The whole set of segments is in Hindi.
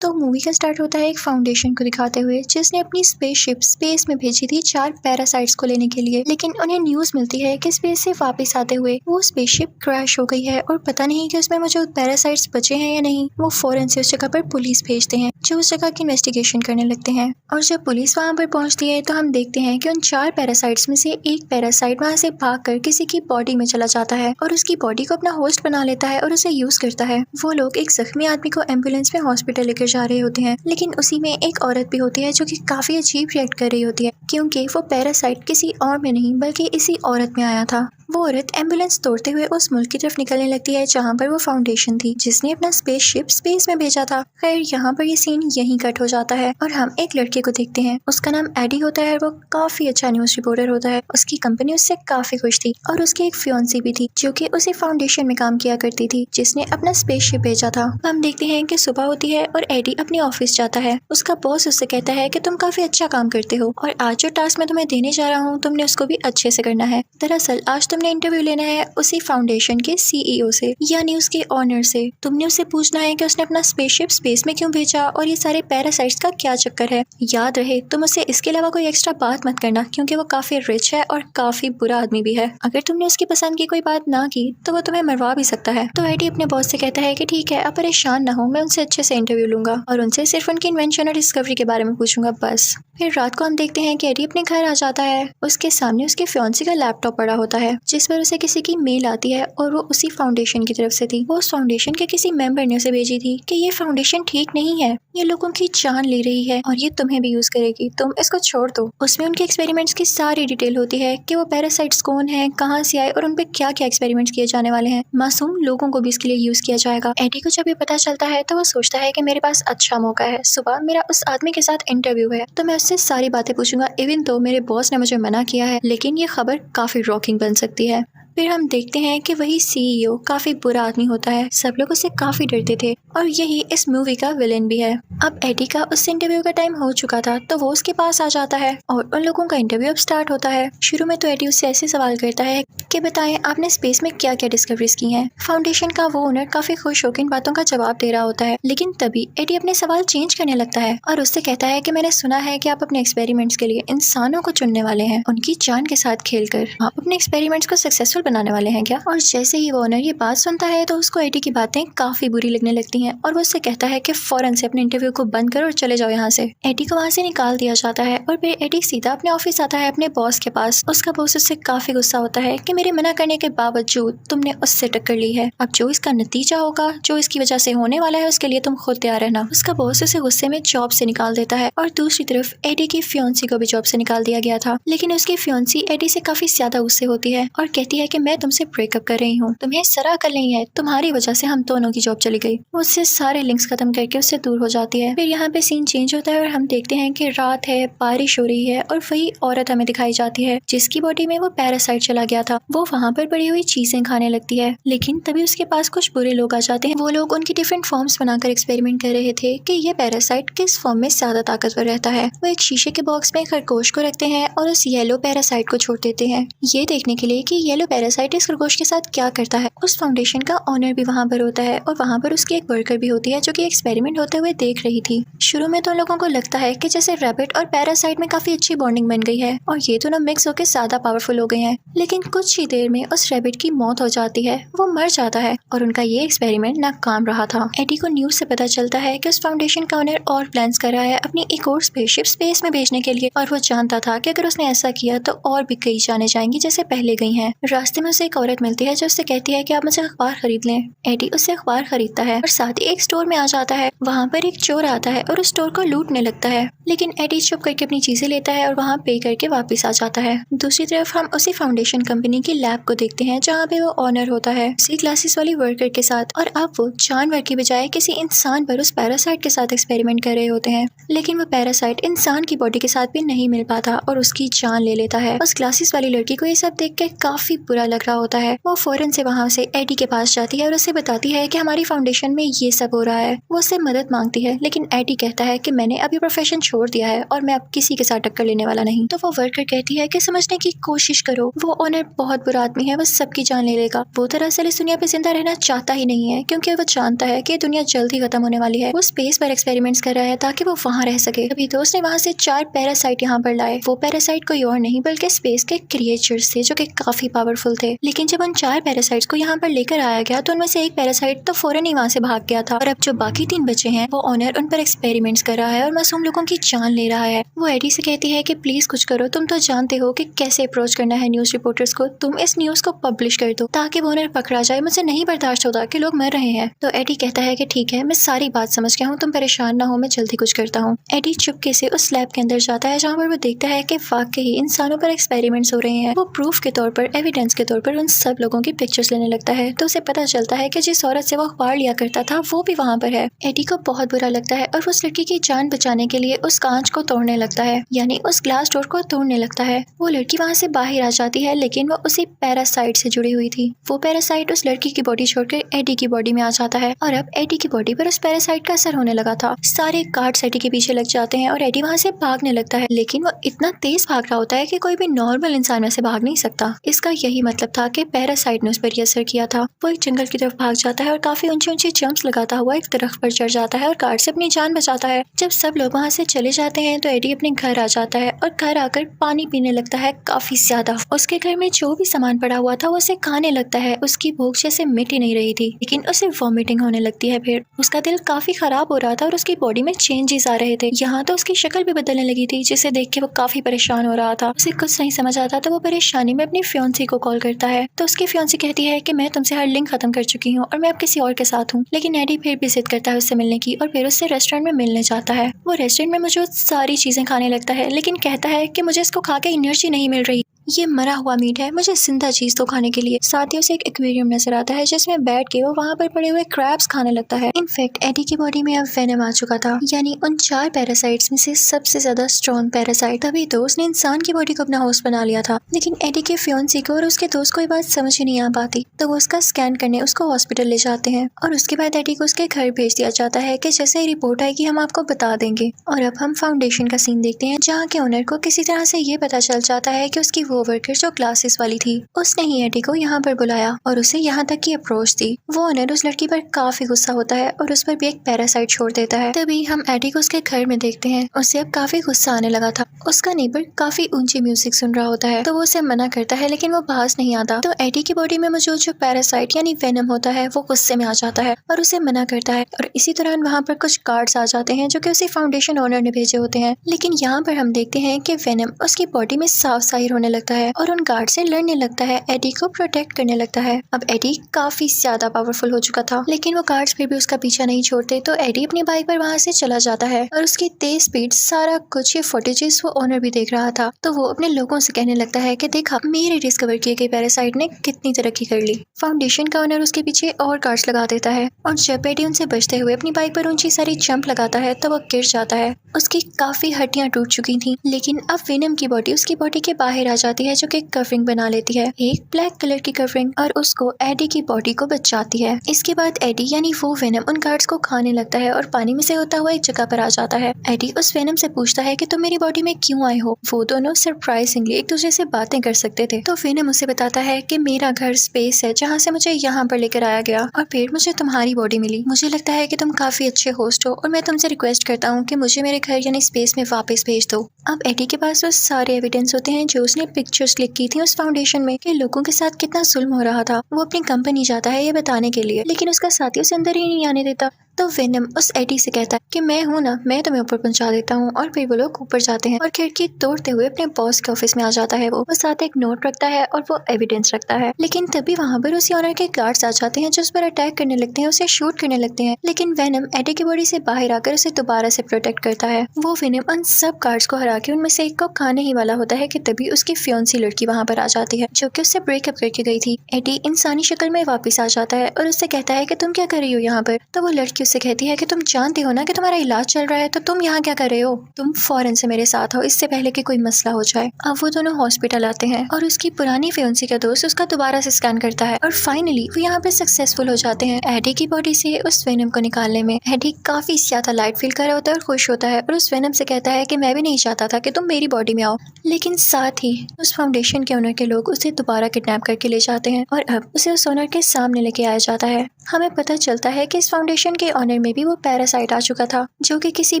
तो मूवी का स्टार्ट होता है एक फाउंडेशन को दिखाते हुए जिसने अपनी स्पेसशिप स्पेस में भेजी थी 4 पैरासाइट्स को लेने के लिए, लेकिन उन्हें न्यूज मिलती है कि स्पेस से वापस आते हुए वो स्पेसशिप क्रैश हो गई है और पता नहीं कि उसमें मौजूद पैरासाइट्स बचे हैं या नहीं। वो फौरन से उस जगह पर पुलिस भेजते हैं जो उस जगह की इन्वेस्टिगेशन करने लगते हैं और जब पुलिस वहां पर पहुंचती है तो हम देखते हैं कि उन 4 पैरासाइट्स में से एक पैरासाइट वहां से भागकर किसी की बॉडी में चला जाता है और उसकी बॉडी को अपना होस्ट बना लेता है और उसे यूज करता है। वो लोग एक जख्मी आदमी को एम्बुलेंस में हॉस्पिटल लेकर जा रहे होते हैं, लेकिन उसी में एक औरत भी होती है जो कि काफी अजीब रिएक्ट कर रही होती है क्योंकि वो पैरासाइट किसी और में नहीं बल्कि इसी औरत में आया था। वो औरत एम्बुलेंस तोड़ते हुए उस मुल्क की तरफ निकलने लगती है जहाँ पर वो फाउंडेशन थी जिसने अपना स्पेसशिप स्पेस में भेजा था। खैर यहाँ पर ये सीन यहीं कट हो जाता है और हम एक लड़के को देखते हैं। उसका नाम एडी होता है और वो काफी अच्छा न्यूज रिपोर्टर होता है। उसकी कंपनी उससे काफी खुश थी और उसकी एक फियांसी भी थी जो कि उसी फाउंडेशन में काम किया करती थी जिसने अपना स्पेसशिप भेजा था। हम देखते हैं कि सुबह होती है और एडी अपने ऑफिस जाता है। उसका बॉस उससे कहता है कि तुम काफी अच्छा काम करते हो और आज जो टास्क मैं तुम्हें देने जा रहा हूँ तुमने उसको भी अच्छे से करना है। दरअसल आज तुमने इंटरव्यू लेना है उसी फाउंडेशन के सीईओ से यानी उसके ऑनर से। तुमने उससे पूछना है कि उसने अपना स्पेसशिप स्पेस में क्यों भेजा और ये सारे पैरासाइट्स का क्या चक्कर है। याद रहे तुम उससे इसके अलावा कोई एक्स्ट्रा बात मत करना क्योंकि वो काफी रिच है और काफी बुरा आदमी भी है। अगर तुमने उसकी पसंद की कोई बात ना की तो वो तुम्हें मरवा भी सकता है। तो एडी अपने बॉस से कहता है कि ठीक है, आप परेशान ना हो, मैं उनसे अच्छे से इंटरव्यू लूंगा और उनसे सिर्फ उनकी इन्वेंशन और डिस्कवरी के बारे में पूछूंगा बस। फिर रात को हम देखते हैं कि एडी अपने घर आ जाता है। उसके सामने उसके फियांसी का लैपटॉप पड़ा होता है जिस पर उसे किसी की मेल आती है और वो उसी फाउंडेशन की तरफ से थी। वो उस फाउंडेशन के किसी मेंबर ने उसे भेजी थी कि ये फाउंडेशन ठीक नहीं है, ये लोगों की जान ले रही है और ये तुम्हें भी यूज करेगी, तुम इसको छोड़ दो। उसमें उनके एक्सपेरिमेंट्स की सारी डिटेल होती है कि वो पैरासाइट्स कौन है, कहाँ से आए और उन पे क्या क्या एक्सपेरिमेंट्स किए जाने वाले हैं। मासूम लोगों को भी इसके लिए यूज किया जाएगा। एडी को जब ये पता चलता है तो वो सोचता है कि मेरे पास अच्छा मौका है। सुबह मेरा उस आदमी के साथ इंटरव्यू है तो मैं उससे सारी बातें पूछूंगा इवन तो मेरे बॉस ने मुझे मना किया है, लेकिन ये खबर काफी रॉकिंग बन सकती है। फिर हम देखते हैं कि वही सीईओ काफी बुरा आदमी होता है। सब लोग उससे काफी डरते थे और यही इस मूवी का विलेन भी है। अब एडी का उस इंटरव्यू का टाइम हो चुका था तो वो उसके पास आ जाता है और उन लोगों का इंटरव्यू अब स्टार्ट होता है। शुरू में तो एडी उससे ऐसे सवाल करता है कि बताएं आपने स्पेस में क्या क्या डिस्कवरीज की हैं। फाउंडेशन का वो ओनर काफी खुश होकर इन बातों का जवाब दे रहा होता है, लेकिन तभी एडी अपने सवाल चेंज करने लगता है और उससे कहता है कि मैंने सुना है कि आप अपने एक्सपेरिमेंट्स के लिए इंसानों को चुनने वाले हैं, उनकी जान के साथ खेलकर आप अपने एक्सपेरिमेंट्स को सक्सेसफुल बनाने वाले हैं क्या। और जैसे ही वो ओनर ये बात सुनता है तो उसको एडी की बातें काफी बुरी लगने लगती हैं और वो उससे कहता है कि फौरन से अपने इंटरव्यू को बंद करो और चले जाओ यहाँ से। एडी को वहाँ से निकाल दिया जाता है और फिर एडी सीधा अपने ऑफिस आता है अपने बॉस के पास। उसका बॉस उससे काफी गुस्सा होता है कि मेरे मना करने के बावजूद तुमने उससे टक्कर ली है, अब जो इसका नतीजा होगा, जो इसकी वजह से होने वाला है, उसके लिए तुम खुद तैयार रहना। उसका बॉस उसे गुस्से में जॉब से निकाल देता है और दूसरी तरफ एडी की फियांसी को भी जॉब से निकाल दिया गया था, लेकिन उसकी फियांसी एडी से काफी ज्यादा गुस्से होती है और कहती है कि मैं तुमसे ब्रेकअप कर रही हूँ, तुम्हें सरा अकल नहीं है, तुम्हारी वजह से हम दोनों की जॉब चली गई। वो उससे सारे लिंक्स खत्म करके उससे दूर हो जाती है। फिर यहाँ पे सीन चेंज होता है और हम देखते हैं कि रात है, बारिश हो रही है और वही औरत हमें दिखाई जाती है जिसकी बॉडी में वो पैरासाइट चला गया था। वो वहाँ पर पड़ी हुई चीजें खाने लगती है, लेकिन तभी उसके पास कुछ बुरे लोग आ जाते हैं। वो लोग उनकी डिफरेंट फॉर्म्स बनाकर एक्सपेरिमेंट कर रहे थे कि ये पैरासाइट किस फॉर्म में ज्यादा ताकतवर रहता है। वो एक शीशे के बॉक्स में खरगोश को रखते हैं और उस येलो पैरासाइट को छोड़ देते हैं ये देखने के लिए कि येलो पैरासाइट इस खरगोश के साथ क्या करता है। उस फाउंडेशन का ऑनर भी वहाँ पर होता है और वहाँ पर उसकी एक वर्कर भी होती है जो कि एक्सपेरिमेंट होते हुए देख रही थी। शुरू में तो लोगों को लगता है कि जैसे रैबिट और पैरासाइट में काफी अच्छी बॉन्डिंग बन गई है और ये दोनों मिक्स होकर ज्यादा पावरफुल हो गए हैं, लेकिन कुछ ही देर में उस रैबिट की मौत हो जाती है, वो मर जाता है और उनका ये एक्सपेरिमेंट नाकाम रहा था। एडी को न्यूज से पता चलता है कि उस फाउंडेशन का ऑनर और प्लान्स कर रहा है अपनी एक और स्पेसशिप स्पेस में भेजने के लिए और वो जानता था कि अगर उसने ऐसा किया तो और भी कई जाने जाएंगी जैसे पहले गई हैं। रास्ते में उसे एक औरत मिलती है जो उससे कहती है कि आप मुझे अखबार खरीद लें। एडी उससे अखबार खरीदता है और साथ ही एक स्टोर में आ जाता है। वहाँ पर एक चोर आता है और उस स्टोर को लूटने लगता है, लेकिन एडी चुप करके अपनी चीजें लेता है और वहाँ पे करके वापस आ जाता है। दूसरी तरफ हम उसी फाउंडेशन कंपनी की लैब को देखते हैं जहाँ पे वो ऑनर होता है उसी ग्लासेस वाली वर्कर के साथ और अब वो जानवर की बजाय किसी इंसान पर उस पैरासाइट के साथ एक्सपेरिमेंट कर रहे होते हैं, लेकिन वो पैरासाइट इंसान की बॉडी के साथ भी नहीं मिल पाता और उसकी जान ले लेता है। उस ग्लासेस वाली लड़की को ये सब देख के काफी बुरा बुरा लग रहा होता है। वो फौरन से वहाँ से एडी के पास जाती है और उसे बताती है कि हमारी फाउंडेशन में ये सब हो रहा है। वो उससे मदद मांगती है, लेकिन एडी कहता है कि मैंने अभी प्रोफेशन छोड़ दिया है और मैं अब किसी के साथ टक्कर लेने वाला नहीं। तो वो वर्कर कहती है कि समझने की कोशिश करो, वो ओनर बहुत बुरा आदमी है, वो सबकी जान ले लेगा। वो दरअसल इस दुनिया पे जिंदा रहना चाहता ही नहीं है, क्योंकि वो जानता है कि दुनिया जल्द ही खत्म होने वाली है। वो स्पेस पर एक्सपेरिमेंट्स कर रहा है ताकि वो वहाँ रह सके। तभी तो उसने वहाँ से 4 पैरासाइट यहाँ पर लाए। वो पैरासाइट कोई और नहीं बल्कि स्पेस के क्रिएचर्स थे जो कि काफी पावरफुल थे। लेकिन जब उन 4 पैरासाइट्स को यहाँ पर लेकर आया गया तो उनमें से एक पैरासाइट तो फौरन ही वहाँ से भाग गया था, और अब जो बाकी 3 बचे हैं वो ओनर उन पर एक्सपेरिमेंट्स कर रहा है और मासूम लोगों की जान ले रहा है। वो एडी से कहती है कि प्लीज कुछ करो, तुम तो जानते हो कि कैसे अप्रोच करना है न्यूज रिपोर्टर्स को, तुम इस न्यूज को पब्लिश कर दो ताकि वो ओनर पकड़ा जाए। मुझे नहीं बर्दाश्त होता कि लोग मर रहे हैं। तो एडी कहता है कि ठीक है, मैं सारी बात समझ गया हूँ, तुम परेशान ना हो, मैं जल्दी कुछ करता हूँ। एडी चुपके से उस लैब के अंदर जाता है जहाँ पर वो देखता है कि वाकई इंसानों पर एक्सपेरिमेंट्स हो रहे हैं। वो प्रूफ के तौर पर, एविडेंस के तौर पर उन सब लोगों की पिक्चर्स लेने लगता है। तो उसे पता चलता है कि जिस औरत से वो अखबार लिया करता था वो भी वहाँ पर है। एडी को बहुत बुरा लगता है और वो उस लड़की की जान बचाने के लिए उस कांच को तोड़ने लगता है, यानी उस ग्लास डोर को तोड़ने लगता है। वो लड़की वहाँ से बाहर आ जाती है, लेकिन वो उसी पैरासाइट से जुड़ी हुई थी। वो पैरासाइट उस लड़की की बॉडी छोड़कर एडी की बॉडी में आ जाता है और अब एडी की बॉडी पर उस पैरासाइट का असर होने लगा था। सारे गार्ड्स एडी के पीछे लग जाते हैं और एडी वहाँ से भागने लगता है, लेकिन वो इतना तेज भाग रहा होता है कि कोई भी नॉर्मल इंसान वैसे भाग नहीं सकता। इसका यही मतलब था कि पैरासाइट ने उस पर असर किया था। वो एक जंगल की तरफ भाग जाता है और काफी ऊंची ऊंची जंप्स लगाता हुआ एक दरख्त पर चढ़ जाता है और गार्ड से अपनी जान बचाता है। जब सब लोग वहाँ से चले जाते हैं तो एडी अपने घर आ जाता है और घर आकर पानी पीने लगता है काफी ज्यादा। उसके घर में जो भी सामान पड़ा हुआ था वो उसे खाने लगता है। उसकी भूख जैसे मिट ही नहीं रही थी, लेकिन उसे वॉमिटिंग होने लगती है। फिर उसका दिल काफी खराब हो रहा था और उसकी बॉडी में चेंजेस आ रहे थे। यहाँ तो उसकी शक्ल भी बदलने लगी थी, जिसे देख के वो काफी परेशान हो रहा था। उसे कुछ नहीं समझ आता तो वो परेशानी में अपनी फियांसी को कॉल करता है। तो उसकी फियांसी कहती है कि मैं तुमसे हर लिंक खत्म कर चुकी हूँ और मैं अब किसी और के साथ हूँ। लेकिन एडी फिर भी जिद करता है उससे मिलने की और फिर उससे रेस्टोरेंट में मिलने जाता है। वो रेस्टोरेंट में मौजूद सारी चीजें खाने लगता है, लेकिन कहता है कि मुझे इसको खा के एनर्जी नहीं मिल रही, ये मरा हुआ मीट है, मुझे जिंदा चीज तो खाने के लिए। साथ ही उसे एक एक्वेरियम नजर आता है जिसमें बैठ के वो वहाँ पर पड़े हुए क्रैब्स खाने लगता है। इनफैक्ट एडी की बॉडी में अब वेनम आ चुका था, यानी उन 4 पैरासाइट्स में से सबसे ज्यादा स्ट्रॉन्ग पैरासाइट। तभी तो उसने इंसान की बॉडी को अपना होस्ट बना लिया था। लेकिन एडी के फियांसी को और उसके दोस्त को ये बात समझ ही नहीं आ पाती, तो वो उसका स्कैन करने उसको हॉस्पिटल ले जाते हैं और उसके बाद एडी को उसके घर भेज दिया जाता है कि जैसे ही रिपोर्ट आएगी हम आपको बता देंगे। और अब हम फाउंडेशन का सीन देखते हैं जहाँ के ओनर को किसी तरह से ये पता चल जाता है कि उसकी वो वर्कर जो क्लासेस वाली थी उसने ही एडी को यहाँ पर बुलाया और उसे यहाँ तक की अप्रोच दी। वो ओनर उस लड़की पर काफी गुस्सा होता है और उस पर भी एक पैरासाइट छोड़ देता है। तभी हम एडी को उसके घर में देखते हैं। उसे अब काफी गुस्सा आने लगा था। उसका नेबर काफी ऊंची म्यूजिक सुन रहा होता है तो वो उसे मना करता है, लेकिन वो पास नहीं आता। तो एडी की बॉडी में मौजूद जो पैरासाइट यानी वेनम होता है वो गुस्से में आ जाता है और उसे मना करता है। और इसी दौरान वहाँ पर कुछ गार्ड्स आ जाते हैं जो कि उसी फाउंडेशन ओनर ने भेजे होते हैं। लेकिन यहाँ पर हम देखते हैं कि वेनम उसकी बॉडी में साफ जाहिर होने लगता है और उन गार्ड से लड़ने लगता है, एडी को प्रोटेक्ट करने लगता है। अब एडी काफी ज्यादा पावरफुल हो चुका था, लेकिन वो गार्ड्स फिर भी उसका पीछा नहीं छोड़ते। तो एडी अपनी बाइक पर वहाँ से चला जाता है और उसकी तेज स्पीड, सारा कुछ ये फुटेजेस वो ओनर भी देख रहा था। तो वो अपने लोगों से कहने लगता है कि देखा मेरे डिस्कवर किए गए पैरासाइट ने कितनी तरक्की कर ली। फाउंडेशन का ओनर उसके पीछे और गार्ड्स लगा देता है और जब एडी उनसे बचते हुए अपनी बाइक पर ऊंची सारी जंप लगाता है तो वो गिर जाता है। उसकी काफी हड्डियां टूट चुकी थी, लेकिन अब वेनम की बॉडी उसकी बॉडी के बाहर आ जाती है जो कि कवरिंग बना लेती है, एक ब्लैक कलर की कवरिंग, और उसको एडी की बॉडी को बचाती है। इसके बाद एडी यानी वो वेनम उन गार्ड्स को खाने लगता है और पानी में से होता हुआ एक जगह पर आ जाता है। एडी उस वेनम से पूछता है कि तुम मेरी बॉडी में क्यों आए हो। वो दोनों सरप्राइजिंगली एक दूसरे से बातें कर सकते थे। तो वेनम उसे बताता है कि मेरा घर स्पेस है जहाँ से मुझे यहाँ पर लेकर आया गया और फिर मुझे तुम्हारी बॉडी मिली। मुझे लगता है कि तुम काफी अच्छे होस्ट हो और मैं तुमसे रिक्वेस्ट करता हूँ कि मुझे मेरे घर यानी स्पेस में वापस भेज दो। अब एडी के पास वो सारे एविडेंस होते हैं जो उसने पिक्चर्स क्लिक की थी उस फाउंडेशन में कि लोगों के साथ कितना जुल्म हो रहा था। वो अपनी कंपनी जाता है ये बताने के लिए, लेकिन उसका साथी उसे अंदर ही नहीं आने देता। तो वेनम उस एडी से कहता है कि मैं हूँ ना, मैं तुम्हें ऊपर पहुंचा देता हूँ। और फिर वो लोग ऊपर जाते हैं और खिड़की तोड़ते हुए अपने बॉस के ऑफिस में आ जाता है। वो साथ एक नोट रखता है और वो एविडेंस रखता है। लेकिन तभी वहाँ पर उसी ऑनर के गार्ड्स आ जाते हैं जो उस पर अटैक करने लगते हैं, उसे शूट करने लगते हैं। लेकिन वेनम एडी की बॉडी से बाहर आकर उसे दोबारा से प्रोटेक्ट करता है। वो वेनम उन सब गार्ड्स को हरा जाके उनमें से एक को खाने ही वाला होता है कि तभी उसकी फियोंसी लड़की वहाँ पर आ जाती है जो कि उससे ब्रेकअप करके गई थी। एडी इंसानी शक्ल में वापस आ जाता है और उससे कहता है कि तुम क्या कर रही हो यहाँ पर। तो वो लड़की उससे कहती है कि तुम जानती हो ना कि तुम्हारा इलाज चल रहा है, तो तुम यहाँ क्या कर रहे हो, तुम फौरन से मेरे साथ हो इससे पहले कि कोई मसला हो जाए। अब वो दोनों हॉस्पिटल आते हैं और उसकी पुरानी फियोंसी का दोस्त उसका दोबारा से स्कैन करता है और फाइनली वो यहाँ पे सक्सेसफुल हो जाते हैं एडी की बॉडी से उस वेनम को निकालने में। एडी काफी ज्यादा लाइट फील कर रहा होता है और खुश होता है और उस वेनम से कहता है कि मैं भी नहीं चाहता था कि तुम मेरी बॉडी में आओ, लेकिन साथ ही उस फाउंडेशन के ओनर के लोग उसे दोबारा किडनैप करके ले जाते हैं और अब उसे उस ओनर के सामने लेके आया जाता है। हमें पता चलता है कि इस फाउंडेशन के ओनर में भी वो पैरासाइट आ चुका था जो कि किसी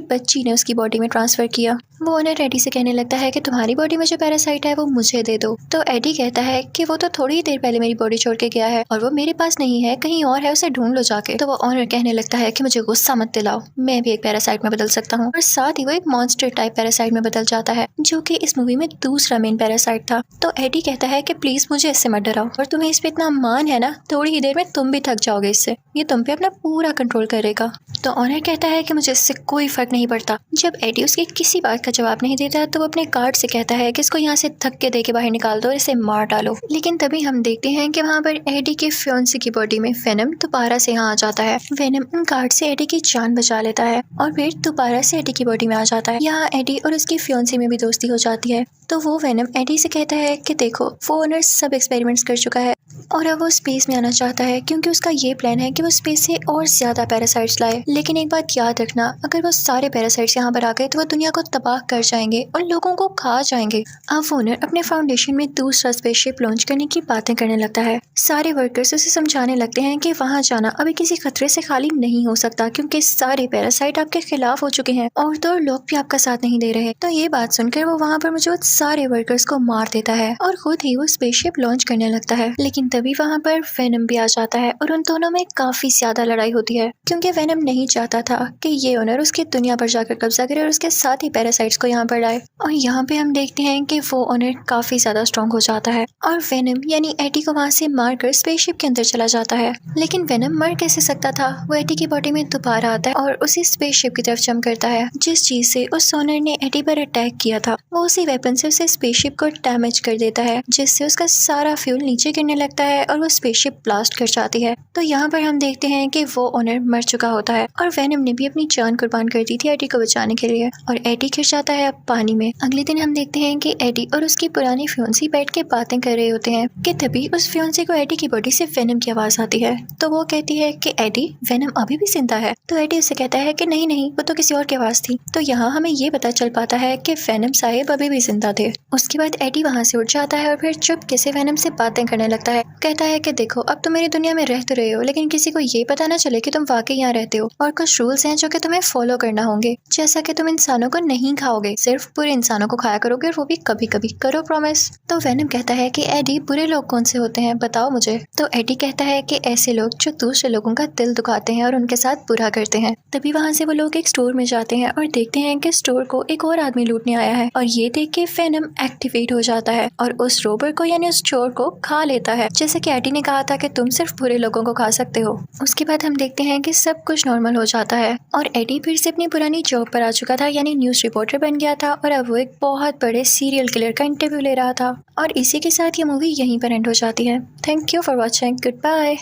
बच्ची ने उसकी बॉडी में ट्रांसफर किया। वो ओनर एडी से कहने लगता है कि तुम्हारी बॉडी में जो पैरासाइट है वो मुझे दे दो। तो एडी कहता है कि वो तो थोड़ी ही देर पहले मेरी बॉडी छोड़ के गया है और वो मेरे पास नहीं है, कहीं और है, उसे ढूंढ लो जाके। तो वो ओनर कहने लगता है कि मुझे गुस्सा मत दिलाओ, मैं भी एक पैरासाइट में बदल सकता हूँ। और साथ ही वो एक मॉन्स्टर टाइप पैरासाइट में बदल जाता है जो कि इस मूवी में दूसरा मेन पैरासाइट था। तो एडी कहता है कि प्लीज मुझे इससे मत डराओ, और तुम्हें इस पे इतना मान है ना, थोड़ी ही देर में तुम भी थक जाओगे इससे, ये तुम पे अपना पूरा कंट्रोल करेगा। तो ऑनर कहता है कि मुझे इससे कोई फर्क नहीं पड़ता। जब एडी उसकी किसी बात का जवाब नहीं देता तो वो अपने गार्ड से कहता है कि इसको यहाँ से धक्के दे के बाहर निकाल दो और इसे मार डालो। लेकिन तभी हम देखते हैं कि वहाँ पर एडी के फियोंसी की बॉडी में वेनम दोबारा से यहाँ आ जाता है। वेनम उन गार्ड से एडी की जान बचा लेता है और फिर दोबारा से एडी की बॉडी में आ जाता है। यहाँ एडी और उसकी फियोंसी में भी दोस्ती हो जाती है। तो वो वेनम एडी से कहता है कि देखो, वो ओनर सब एक्सपेरिमेंट्स कर चुका है और अब वो स्पेस में आना चाहता है क्योंकि उसका ये प्लान है कि वो स्पेस से और ज्यादा पैरासाइट्स लाए। लेकिन एक बात याद रखना, अगर वो सारे पैरासाइट्स यहाँ पर आ गए तो वो दुनिया को तबाह कर जाएंगे और लोगों को खा जाएंगे। अब ओनर अपने फाउंडेशन में दूसरा स्पेसशिप लॉन्च करने की बातें करने लगता है। सारे वर्कर्स उसे समझाने लगते हैं कि वहाँ जाना अभी किसी खतरे से खाली नहीं हो सकता क्योंकि सारे पैरासाइट आपके खिलाफ हो चुके हैं और तो लोग भी आपका साथ नहीं दे रहे। तो ये बात सुनकर वो वहाँ पर मौजूद सारे वर्कर्स को मार देता है और खुद ही वो स्पेसशिप लॉन्च करने लगता है। लेकिन तभी वहाँ पर वेनम भी आ जाता है और उन दोनों में काफी ज्यादा लड़ाई होती है क्योंकि वेनम नहीं चाहता था कि ये ओनर उसकी दुनिया पर जाकर कब्जा करे और उसके साथ ही पैरासाइट्स को यहाँ पर लाए। और यहाँ पे हम देखते हैं कि वो ओनर काफी ज्यादा स्ट्रॉन्ग हो जाता है और वेनम यानी एडी को वहाँ से मारकर स्पेसशिप के अंदर चला जाता है। लेकिन वेनम मर कैसे सकता था? वो एडी की बॉडी में दोबारा आता है और उसी स्पेसशिप की तरफ जंप करता है जिस चीज से उस ओनर ने एडी पर अटैक किया था। वो उसी वेपन से उसे स्पेसशिप को डैमेज कर देता है जिससे उसका सारा फ्यूल नीचे गिरने लगता है और वो स्पेसशिप ब्लास्ट कर जाती है। तो यहाँ पर हम देखते हैं कि वो ओनर मर चुका होता है और वेनम ने भी अपनी जान कुर्बान कर दी थी एडी को बचाने के लिए और एडी गिर जाता है अब पानी में। अगले दिन हम देखते हैं कि एडी और उसकी पुरानी फियोंसी बैठ के बातें कर रहे होते हैं कि तभी उस फियोंसी को एडी की बॉडी से वेनम की आवाज आती है। तो वो कहती है कि एडी, वेनम अभी भी जिंदा है? तो एडी उससे कहता है कि नहीं नहीं, वो तो किसी और की आवाज थी। तो यहाँ हमें ये पता चल पाता है कि वेनम साहिब अभी भी जिंदा थे। उसके बाद एडी वहाँ से उठ जाता है और फिर चुपके से वेनम से बातें करने लगता है। कहता है कि देखो, अब तुम मेरी दुनिया में रह तो रहे हो लेकिन किसी को ये पता ना चले कि तुम वाकई यहाँ रहते हो और कुछ रूल्स हैं जो कि तुम्हें फॉलो करना होंगे, जैसा कि तुम इंसानों को नहीं खाओगे, सिर्फ बुरे इंसानों को खाया करोगे और वो भी कभी कभी, करो प्रॉमिस। तो वेनम कहता है कि एडी, बुरे लोग कौन से होते हैं, बताओ मुझे। तो एडी कहता है कि ऐसे लोग जो दूसरे लोगों का दिल दुखाते हैं और उनके साथ बुरा करते हैं। तभी वहाँ से वो लोग एक स्टोर में जाते हैं और देखते हैं कि स्टोर को एक और आदमी लूटने आया है और ये देख के वेनम एक्टिवेट हो जाता है और उस रोबर को यानी उस चोर को खा लेता है, जैसे कि एडी ने कहा था कि तुम सिर्फ बुरे लोगों को खा सकते हो। उसके बाद हम देखते हैं कि सब कुछ नॉर्मल हो जाता है और एडी फिर से अपनी पुरानी जॉब पर आ चुका था, यानी न्यूज रिपोर्टर बन गया था और अब वो एक बहुत बड़े सीरियल किलर का इंटरव्यू ले रहा था। और इसी के साथ ये मूवी यहीं पर एंड हो जाती है। Thank you for watching, good bye.